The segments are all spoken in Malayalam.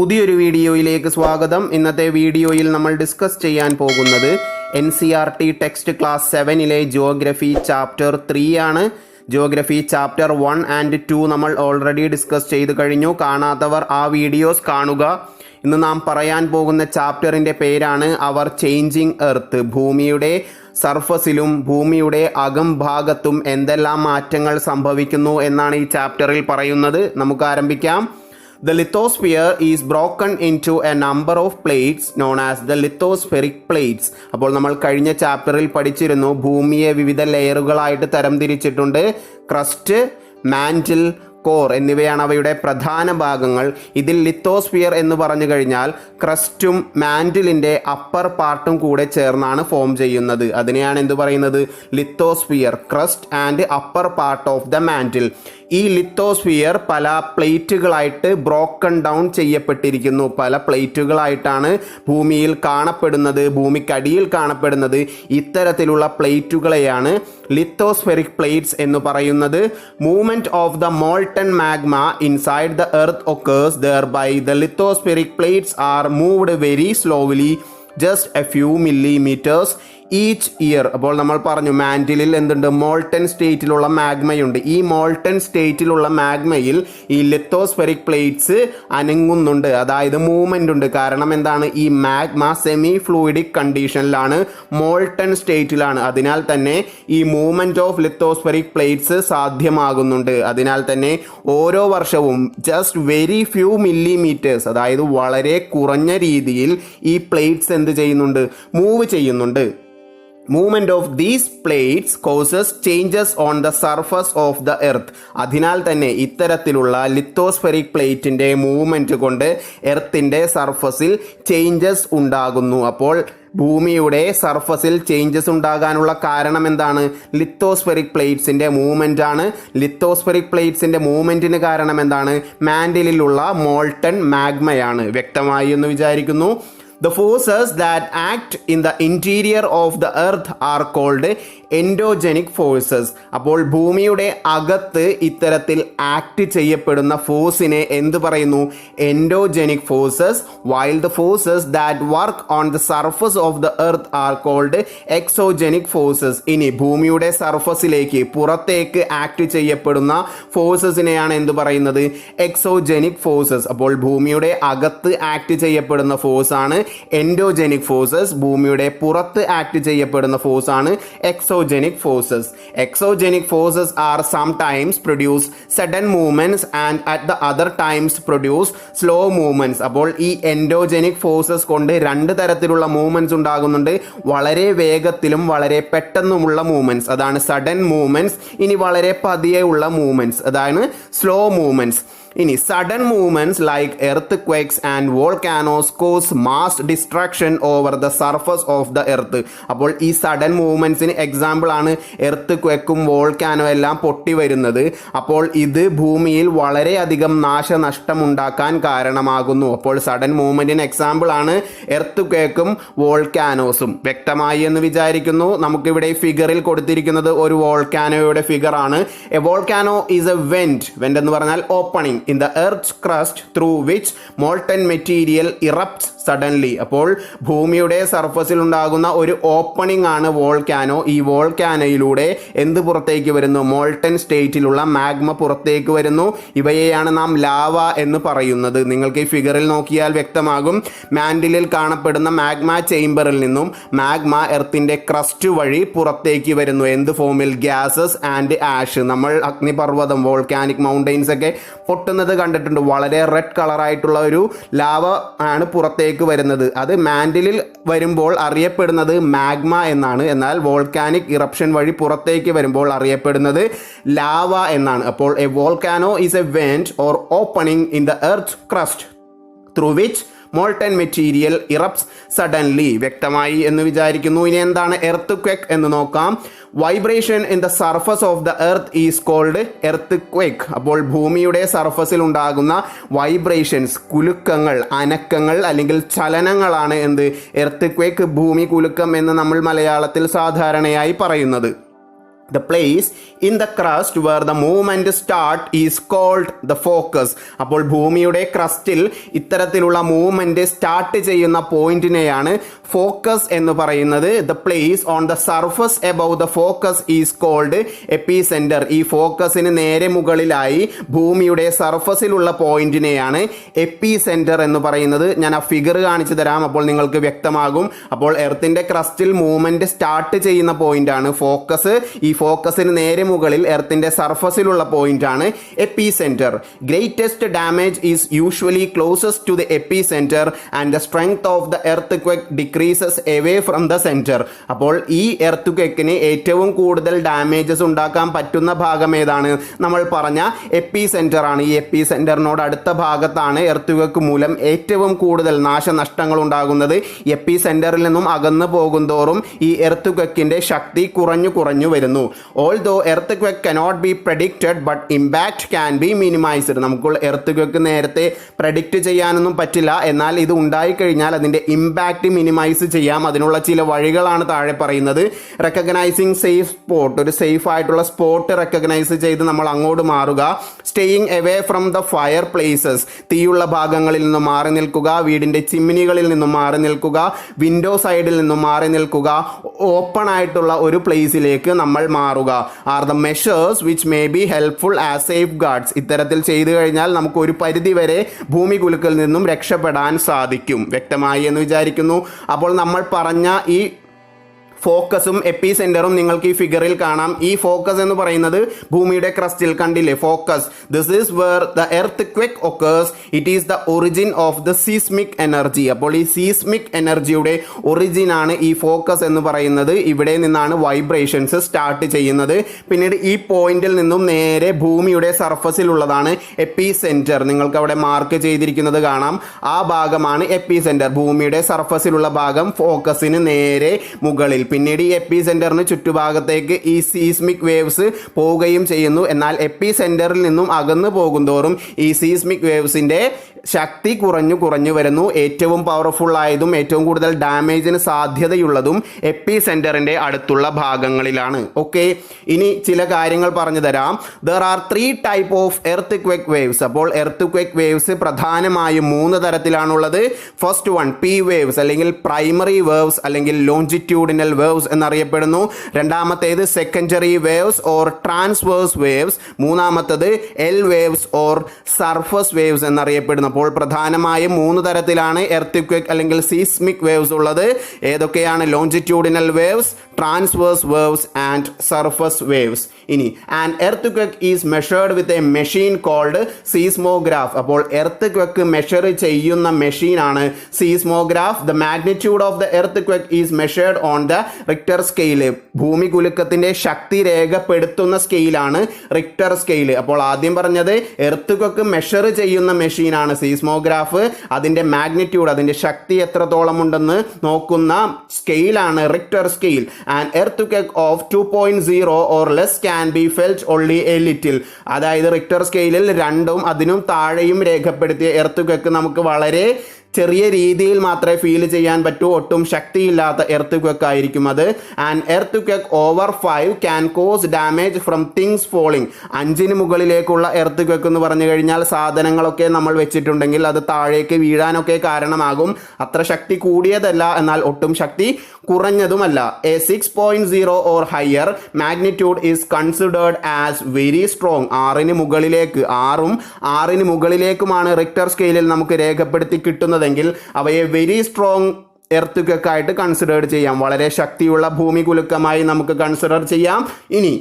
പുതിയൊരു വീഡിയോയിലേക്ക് സ്വാഗതം. ഇന്നത്തെ വീഡിയോയിൽ നമ്മൾ ഡിസ്കസ് ചെയ്യാൻ പോകുന്നത് NCERT ടെക്സ്റ്റ് ക്ലാസ് 7-ലെ ജിയോഗ്രഫി ചാപ്റ്റർ 3 ആണ്. ജിയോഗ്രഫി ചാപ്റ്റർ 1 ആൻഡ് 2 നമ്മൾ ഓൾറെഡി ഡിസ്കസ് ചെയ്ത് കഴിഞ്ഞു. കാണാത്തവർ ആ വീഡിയോസ് കാണുക. ഇന്ന് നാം പറയാൻ പോകുന്ന ചാപ്റ്ററിൻ്റെ പേരാണ് അവർ ചേഞ്ചിങ് എർത്ത്. ഭൂമിയുടെ സർഫസിലും ഭൂമിയുടെ അകംഭാഗത്തും എന്തെല്ലാം മാറ്റങ്ങൾ സംഭവിക്കുന്നു എന്നാണ് ഈ ചാപ്റ്ററിൽ പറയുന്നത്. നമുക്ക് ആരംഭിക്കാം. The lithosphere is broken into a number of plates known as the lithospheric plates. അപ്പോൾ നമ്മൾ കഴിഞ്ഞ ചാപ്റ്ററിൽ പഠിച്ചിരുന്നു ഭൂമിയെ വിവിധ ലെയറുകളായിട്ട് തരംതിരിച്ചിട്ടുണ്ട്. ക്രസ്റ്റ്, മാന്റിൽ, കോർ എന്നിവയാണ് അവയുടെ പ്രധാന ഭാഗങ്ങൾ. ഇതിൽ ലിത്തോസ്ഫിയർ എന്ന് പറഞ്ഞു കഴിഞ്ഞാൽ ക്രസ്റ്റും മാന്റിലിൻ്റെ അപ്പർ പാർട്ടും കൂടെ ചേർന്നാണ് ഫോം ചെയ്യുന്നത്. അതിനെയാണ് എന്ത് പറയുന്നത്? Lithosphere, crest and upper part of the mantle. ഈ ലിത്തോസ്ഫിയർ പല പ്ലേറ്റുകളായിട്ട് ബ്രോക്കൺ ഡൗൺ ചെയ്യപ്പെട്ടിരിക്കുന്നു. പല പ്ലേറ്റുകളായിട്ടാണ് ഭൂമിയിൽ കാണപ്പെടുന്നത്, ഭൂമിക്കടിയിൽ കാണപ്പെടുന്നത്. ഇത്തരത്തിലുള്ള പ്ലേറ്റുകളെയാണ് ലിത്തോസ്ഫെറിക് പ്ലേറ്റ്സ് എന്ന് പറയുന്നത്. Movement of the molten magma inside the earth occurs, thereby the lithospheric plates are moved very slowly, just a few millimeters each year. അപ്പോൾ നമ്മൾ പറഞ്ഞു മാന്റിലിൽ എന്തുണ്ട്? മോൾട്ടൻ സ്റ്റേറ്റിലുള്ള മാഗ്മയുണ്ട്. ഈ മോൾട്ടൻ സ്റ്റേറ്റിലുള്ള മാഗ്മയിൽ ഈ ലിത്തോസ്ഫെറിക് പ്ലേറ്റ്സ് അനങ്ങുന്നുണ്ട്, അതായത് മൂവ്മെന്റ് ഉണ്ട്. കാരണം എന്താണ്? ഈ മാഗ്മ സെമി ഫ്ലൂയിഡിക് കണ്ടീഷനിലാണ്, മോൾട്ടൻ സ്റ്റേറ്റിലാണ്. അതിനാൽ തന്നെ ഈ മൂവ്മെന്റ് ഓഫ് ലിത്തോസ്ഫെറിക് പ്ലേറ്റ്സ് സാധ്യമാകുന്നുണ്ട്. അതിനാൽ തന്നെ ഓരോ വർഷവും ജസ്റ്റ് വെരി ഫ്യൂ മില്ലിമീറ്റേഴ്സ്, അതായത് വളരെ കുറഞ്ഞ രീതിയിൽ ഈ പ്ലേറ്റ്സ് എന്ത് ചെയ്യുന്നുണ്ട്? മൂവ് ചെയ്യുന്നുണ്ട്. Movement of these plates causes changes on the surface of the earth. അതിനാൽ തന്നെ ഇത്തരത്തിലുള്ള ലിത്തോസ്ഫെറിക് പ്ലേറ്റിൻ്റെ മൂവ്മെൻറ്റ് കൊണ്ട് എർത്തിൻ്റെ സർഫസിൽ ചേഞ്ചസ് ഉണ്ടാകുന്നു. അപ്പോൾ ഭൂമിയുടെ സർഫസിൽ ചേഞ്ചസ് ഉണ്ടാകാനുള്ള കാരണം എന്താണ്? ലിത്തോസ്ഫെറിക് പ്ലേറ്റ്സിൻ്റെ മൂവ്മെൻ്റ് ആണ്. ലിത്തോസ്ഫെറിക് പ്ലേറ്റ്സിൻ്റെ മൂവ്മെൻറ്റിന് കാരണം എന്താണ്? മാൻഡിലുള്ള മോൾട്ടൺ മാഗ്മയാണ്. വ്യക്തമായി എന്ന് വിചാരിക്കുന്നു. The forces that act in the interior of the earth are called endogenic forces. അപ്പോൾ ഭൂമിയുടെ അകത്ത് ഇത്തരത്തിൽ ആക്ട് ചെയ്യപ്പെടുന്ന ഫോഴ്സിനെ എന്ത് പറയുന്നു? Endogenic forces. While the forces that work on the surface of the earth are called exogenic forces. ഇനി ഭൂമിയുടെ സർഫസിലേക്ക് പുറത്തേക്ക് ആക്ട് ചെയ്യപ്പെടുന്ന ഫോഴ്സസിനെയാണ് എന്ത് പറയുന്നത്? Exogenic forces. അപ്പോൾ ഭൂമിയുടെ അകത്ത് ആക്ട് ചെയ്യപ്പെടുന്ന ഫോഴ്സാണ് എൻഡോജനിക് ഫോഴ്സസ്. ഭൂമിയുടെ പുറത്ത് ആക്ട് ചെയ്യപ്പെടുന്ന ഫോഴ്സാണ് exogenic forces. Exogenic forces are sometimes produce sudden movements and at the other times produce slow movements. അപ്പോൾ ഈ എൻഡോജനിക് ഫോഴ്സസ് കൊണ്ട് രണ്ട് തരത്തിലുള്ള മൂവ്മെന്റ്സ് ഉണ്ടാകുന്നുണ്ട്. വളരെ വേഗത്തിലും വളരെ പെട്ടെന്നുമുള്ള മൂവ്മെന്റ്സ്, അതാണ് സഡൻ മൂവ്മെന്റ്സ്. ഇനി വളരെ പതിയെ ഉള്ള മൂവ്മെന്റ്സ്, അതാണ് സ്ലോ മൂവ്മെന്റ്സ്. ഇനി sudden movements like earthquakes and volcanoes cause mass destruction over the surface of the earth. അപ്പോൾ ഈ സഡൻ മൂവ്മെന്റ്സിന് എക്സാമ്പിൾ ആണ് എർത്ത് ക്വേക്കും വോൾക്കാനോ എല്ലാം പൊട്ടി വരുന്നത്. അപ്പോൾ ഇത് ഭൂമിയിൽ വളരെയധികം നാശനഷ്ടം ഉണ്ടാക്കാൻ കാരണമാകുന്നു. അപ്പോൾ സഡൻ മൂവ്മെന്റിന് എക്സാമ്പിൾ ആണ് എർത്ത് ക്വേക്കും വോൾക്കാനോസും. വ്യക്തമായി എന്ന് വിചാരിക്കുന്നു. നമുക്കിവിടെ ഫിഗറിൽ കൊടുത്തിരിക്കുന്നത് ഒരു വോൾക്കാനോയുടെ ഫിഗർ ആണ്. A volcano is a went എന്ന് പറഞ്ഞാൽ opening in the earth's crust through which molten material erupts suddenly. അപ്പോൾ ഭൂമിയുടെ സർഫസിൽ ഉണ്ടാകുന്ന ഒരു ഓപ്പണിംഗ് ആണ് വോൾക്കാനോ. ഈ വോൾക്കാനോയിലൂടെ എന്ത് പുറത്തേക്ക് വരുന്നു? മോൾട്ടൻ സ്റ്റേറ്റിലുള്ള മാഗ്മ പുറത്തേക്ക് വരുന്നു. ഇവയെയാണ് നാം ലാവ എന്ന് പറയുന്നത്. നിങ്ങൾക്ക് ഈ ഫിഗറിൽ നോക്കിയാൽ വ്യക്തമാകും. മാൻഡിലിൽ കാണപ്പെടുന്ന മാഗ്മ ചേംബറിൽ നിന്നും മാഗ്മ എർത്തിൻ്റെ ക്രസ്റ്റ് വഴി പുറത്തേക്ക് വരുന്നു. എന്ത് ഫോമിൽ? Gases and ash. നമ്മൾ അഗ്നിപർവ്വതം, വോൾക്കാനിക് മൗണ്ടെയിൻസ് ഒക്കെ പൊട്ടുന്നത് കണ്ടിട്ടുണ്ട്. വളരെ റെഡ് കളറായിട്ടുള്ള ഒരു ലാവ ആണ് പുറത്തേക്ക് വരുന്നത്. അത് മാൻഡിലിൽ വരുമ്പോൾ അറിയപ്പെടുന്നത് മാഗ്മ എന്നാണ്. എന്നാൽ വോൾക്കാനിക് ഇറപ്ഷൻ വഴി പുറത്തേക്ക് വരുമ്പോൾ അറിയപ്പെടുന്നത് ലാവ എന്നാണ്. അപ്പോൾ a volcano is a vent or opening in the earth crust through which molten material erupts suddenly. വ്യക്തമായി എന്ന് വിചാരിക്കുന്നു. ഇനി എന്താണ് എർത്ത് ക്വേക്ക് എന്ന് നോക്കാം. Vibration in the surface of the earth is called earthquake. അപ്പോൾ ഭൂമിയുടെ സർഫസിൽ ഉണ്ടാകുന്ന വൈബ്രേഷൻസ്, കുലുക്കങ്ങൾ, അനക്കങ്ങൾ അല്ലെങ്കിൽ ചലനങ്ങളാണ് എന്ത്? എർത്ത് ക്വേക്ക്, ഭൂമി കുലുക്കം എന്ന് നമ്മൾ മലയാളത്തിൽ സാധാരണയായി പറയുന്നത്. The place in the crust where the movement start is called the focus. അപ്പോൾ ഭൂമിയുടെ ക്രസ്റ്റിൽ ഇത്തരത്തിലുള്ള മൂവ്മെന്റ് സ്റ്റാർട്ട് ചെയ്യുന്ന പോയിന്റിനെയാണ് ഫോക്കസ് എന്ന് പറയുന്നത്. The place on the surface above the focus is called epicentre. ഈ ഫോക്കസിന് നേരെ മുകളിലായി ഭൂമിയുടെ സർഫസിലുള്ള പോയിന്റിനെയാണ് എപ്പിസെന്റർ എന്ന് പറയുന്നത്. ഞാൻ ആ ഫിഗർ കാണിച്ചു തരാം, അപ്പോൾ നിങ്ങൾക്ക് വ്യക്തമാകും. അപ്പോൾ എർത്തിന്റെ ക്രസ്റ്റിൽ മൂവ്മെന്റ് സ്റ്റാർട്ട് ചെയ്യുന്ന പോയിന്റ് ആണ് ഫോക്കസ്. ഈ ഫോക്കസിന് നേരെ മുകളിൽ എർത്തിന്റെ സർഫസിലുള്ള പോയിന്റ് ആണ് epicentre. Greatest damage is usually closest to the epicentre and the strength of the earthquake decreases away from the centre. അപ്പോൾ ഈ എർത്ത്ക്വേക്കിന് ഏറ്റവും കൂടുതൽ ഡാമേജസ് ഉണ്ടാക്കാൻ പറ്റുന്ന ഭാഗം ഏതാണ്? നമ്മൾ പറഞ്ഞ എപ്പിസെന്റർ ആണ്. ഈ എപ്പിസെന്ററിനോട് അടുത്ത ഭാഗത്താണ് എർത്ത്ക്വേക്ക് മൂലം ഏറ്റവും കൂടുതൽ നാശനഷ്ടങ്ങൾ ഉണ്ടാകുന്നത്. എപ്പിസെന്ററിൽ നിന്നും അകന്നു പോകും തോറും ഈ എർത്ത്ക്വേക്കിന്റെ ശക്തി കുറഞ്ഞു വരുന്നു. Although earthquake cannot be predicted but impact can be minimized. നമുക്ക് earthquake നേരത്തെ predict ചെയ്യാനൊന്നും പറ്റില്ല, എന്നാൽ ഇത് ഉണ്ടായിക്കഴിഞ്ഞാൽ അതിൻ്റെ ഇമ്പാക്റ്റ് മിനിമൈസ് ചെയ്യാം. അതിനുള്ള ചില വഴികളാണ് താഴെ പറയുന്നത്. റെക്കഗ്നൈസിങ് സേഫ് സ്പോട്ട്, ഒരു സേഫ് ആയിട്ടുള്ള സ്പോട്ട് റെക്കഗ്നൈസ് ചെയ്ത് നമ്മൾ അങ്ങോട്ട് മാറുക. Staying away from the fire places, തീയുള്ള ഭാഗങ്ങളിൽ നിന്നും മാറി നിൽക്കുക. വീടിൻ്റെ ചിമ്മിനികളിൽ നിന്നും മാറി നിൽക്കുക. വിൻഡോ സൈഡിൽ നിന്നും മാറി നിൽക്കുക. ഓപ്പൺ ആയിട്ടുള്ള ഒരു പ്ലേസിലേക്ക് നമ്മൾ മാറുക. Are the measures which may be helpful as safe guards. ഇത്തരത്തിൽ ചെയ്തു കഴിഞ്ഞാൽ നമുക്ക് ഒരു പരിധി വരെ ഭൂമി കുലുക്കൽ നിന്നും രക്ഷപ്പെടാൻ സാധിക്കും. വ്യക്തമായി എന്ന് വിചാരിക്കുന്നു. അപ്പോൾ നമ്മൾ പറഞ്ഞ ഈ ഫോക്കസും എപ്പിസെന്ററും നിങ്ങൾക്ക് ഈ ഫിഗറിൽ കാണാം. ഈ ഫോക്കസ് എന്ന് പറയുന്നത് ഭൂമിയുടെ ക്രസ്റ്റിൽ കണ്ടില്ലേ focus. This is where the earthquake occurs. It is the origin of the seismic energy. അപ്പോൾ ഈ സീസ്മിക് എനർജിയുടെ ഒറിജിൻ ആണ് ഈ ഫോക്കസ് എന്ന് പറയുന്നത്. ഇവിടെ നിന്നാണ് വൈബ്രേഷൻസ് സ്റ്റാർട്ട് ചെയ്യുന്നത്. പിന്നീട് ഈ പോയിന്റിൽ നിന്നും നേരെ ഭൂമിയുടെ സർഫസിലുള്ളതാണ് എപ്പിസെന്റർ. നിങ്ങൾക്ക് അവിടെ മാർക്ക് ചെയ്തിരിക്കുന്നത് കാണാം. ആ ഭാഗമാണ് എപ്പിസെന്റർ. ഭൂമിയുടെ സർഫസിലുള്ള ഭാഗം ഫോക്കസിന് നേരെ മുകളിൽ. പിന്നീട് ഈ എപ്പിസെന്ററിന് ചുറ്റുഭാഗത്തേക്ക് ഈ സീസ്മിക് വേവ്സ് പോവുകയും ചെയ്യുന്നു. എന്നാൽ എപ്പിസെന്ററിൽ നിന്നും അകന്നു പോകുന്തോറും ഈ സീസ്മിക് വേവ്സിന്റെ ശക്തി കുറഞ്ഞു വരുന്നു. ഏറ്റവും പവർഫുൾ ആയതും ഏറ്റവും കൂടുതൽ ഡാമേജിന് സാധ്യതയുള്ളതും എപ്പിസെന്ററിന്റെ അടുത്തുള്ള ഭാഗങ്ങളിലാണ്. ഓക്കെ, ഇനി ചില കാര്യങ്ങൾ പറഞ്ഞു തരാം. There are 3 type of earthquake waves. അപ്പോൾ എർത്ത്ക്വേക്ക് വേവ്സ് പ്രധാനമായും 3 തരത്തിലാണുള്ളത്. ഫസ്റ്റ് വൺ പി വേവ്സ് അല്ലെങ്കിൽ പ്രൈമറി വേവ്സ് അല്ലെങ്കിൽ ലോഞ്ചിറ്റ്യൂഡിനൽ വേവ്സ് എന്നറിയപ്പെടുന്നു. രണ്ടാമത്തേത് secondary waves or transverse waves. മൂന്നാമത്തത് L waves or surface waves എന്നറിയപ്പെടുന്നു. അപ്പോൾ പ്രധാനമായും 3 തരത്തിലാണ് എർത്ത്ക്വേക്ക് അല്ലെങ്കിൽ സീസ്മിക് വേവ്സ് ഉള്ളത്. ഏതൊക്കെയാണ്? Longitudinal waves, transverse waves and surface waves. ഇനി and earthquake is measured with a machine called seismograph. അപ്പോൾ എർത്ത്ക്വേക്ക് മെഷർ ചെയ്യുന്ന മെഷീനാണ് seismograph. The magnitude of the earthquake is measured on the Richter scale. ഭൂമി കുലുക്കത്തിന്റെ ശക്തി രേഖപ്പെടുത്തുന്ന സ്കെയിലാണ് റിക്ടർ സ്കെയില്. അപ്പോൾ ആദ്യം പറഞ്ഞത് എർത്ത്ക്വേക്ക് മെഷർ ചെയ്യുന്ന മെഷീനാണ് സീസ്മോഗ്രാഫ്. അതിന്റെ മാഗ്നിറ്റ്യൂഡ്, അതിന്റെ ശക്തി എത്രത്തോളം ഉണ്ടെന്ന് നോക്കുന്ന സ്കെയിലാണ് Richter scale. And earthquake of 2.0 or less can be felt only a little. അതായത് റിക്ടർ സ്കെയിലിൽ 2ഉം അതിനും താഴെയും രേഖപ്പെടുത്തിയ എർത്ത്ക്വേക്ക് നമുക്ക് വളരെ ചെറിയ രീതിയിൽ മാത്രമേ ഫീൽ ചെയ്യാൻ പറ്റൂ. ഒട്ടും ശക്തിയില്ലാത്ത എർത്ത്ക്വേക്ക് ആയിരിക്കും അത്. And earthquake over 5 can cause damage from things falling. 5ന് മുകളിലേക്കുള്ള എർത്ത്ക്വേക്ക് എന്ന് പറഞ്ഞു കഴിഞ്ഞാൽ സാധനങ്ങളൊക്കെ നമ്മൾ വെച്ചിട്ടുണ്ടെങ്കിൽ അത് താഴേക്ക് വീഴാനൊക്കെ കാരണമാകും. അത്ര ശക്തി കൂടിയതല്ല, എന്നാൽ ഒട്ടും ശക്തി കുറഞ്ഞതുമല്ല. A 6.0 or higher magnitude is considered as very strong. 6ന് മുകളിലേക്കുമാണ് റിക്ടർ സ്കെയിലിൽ നമുക്ക് രേഖപ്പെടുത്തി കിട്ടുന്നതെങ്കിൽ അവയെ വെരി സ്ട്രോങ് എർത്ത്ക്വേക്ക് ആയിട്ട് കൺസിഡർ ചെയ്യാം. വളരെ ശക്തിയുള്ള ഭൂമി കുലുക്കമായി നമുക്ക് കൺസിഡർ ചെയ്യാം. ഇനി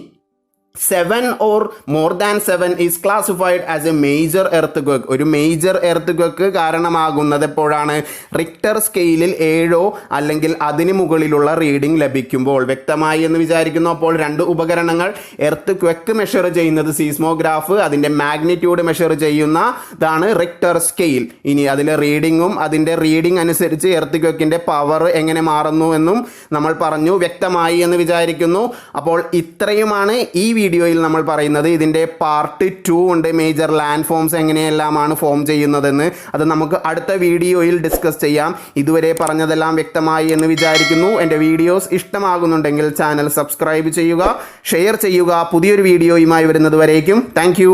7 or more than 7 is classified as a major earthquake. ഒരു മേജർ എർത്ത്ക്വേക്ക് കാരണമാകുന്നത് എപ്പോഴാണ്? റിക്ടർ സ്കെയിലിൽ 7 അല്ലെങ്കിൽ അതിന് മുകളിലുള്ള റീഡിംഗ് ലഭിക്കുമ്പോൾ. വ്യക്തമായി എന്ന് വിചാരിക്കുന്നു. അപ്പോൾ 2 ഉപകരണങ്ങൾ, എർത്ത്ക്വേക്ക് മെഷർ ചെയ്യുന്നത് സീസ്മോഗ്രാഫ്, അതിൻ്റെ മാഗ്നിറ്റ്യൂഡ് മെഷർ ചെയ്യുന്നതാണ് റിക്ടർ സ്കെയിൽ. ഇനി അതിലെ റീഡിങ്ങും അതിൻ്റെ റീഡിംഗ് അനുസരിച്ച് എർത്ത്ക്വേക്കിൻ്റെ പവർ എങ്ങനെ മാറുന്നു എന്നും നമ്മൾ പറഞ്ഞു. വ്യക്തമായി എന്ന് വിചാരിക്കുന്നു. അപ്പോൾ ഇത്രയുമാണ് ഈ വീഡിയോയിൽ നമ്മൾ പറയുന്നത് ഇതിൻ്റെ പാർട്ട് 2 ഉണ്ട്. മേജർ ലാൻഡ് ഫോംസ് എങ്ങനെയെല്ലാമാണ് ഫോം ചെയ്യുന്നതെന്ന്. അത് നമുക്ക് അടുത്ത വീഡിയോയിൽ ഡിസ്കസ് ചെയ്യാം. ഇതുവരെ പറഞ്ഞതെല്ലാം വ്യക്തമായി എന്ന് വിചാരിക്കുന്നു. എൻ്റെ വീഡിയോസ് ഇഷ്ടമാകുന്നുണ്ടെങ്കിൽ ചാനൽ സബ്സ്ക്രൈബ് ചെയ്യുക, ഷെയർ ചെയ്യുക. പുതിയൊരു വീഡിയോയുമായി വരുന്നത് വരേക്കും താങ്ക്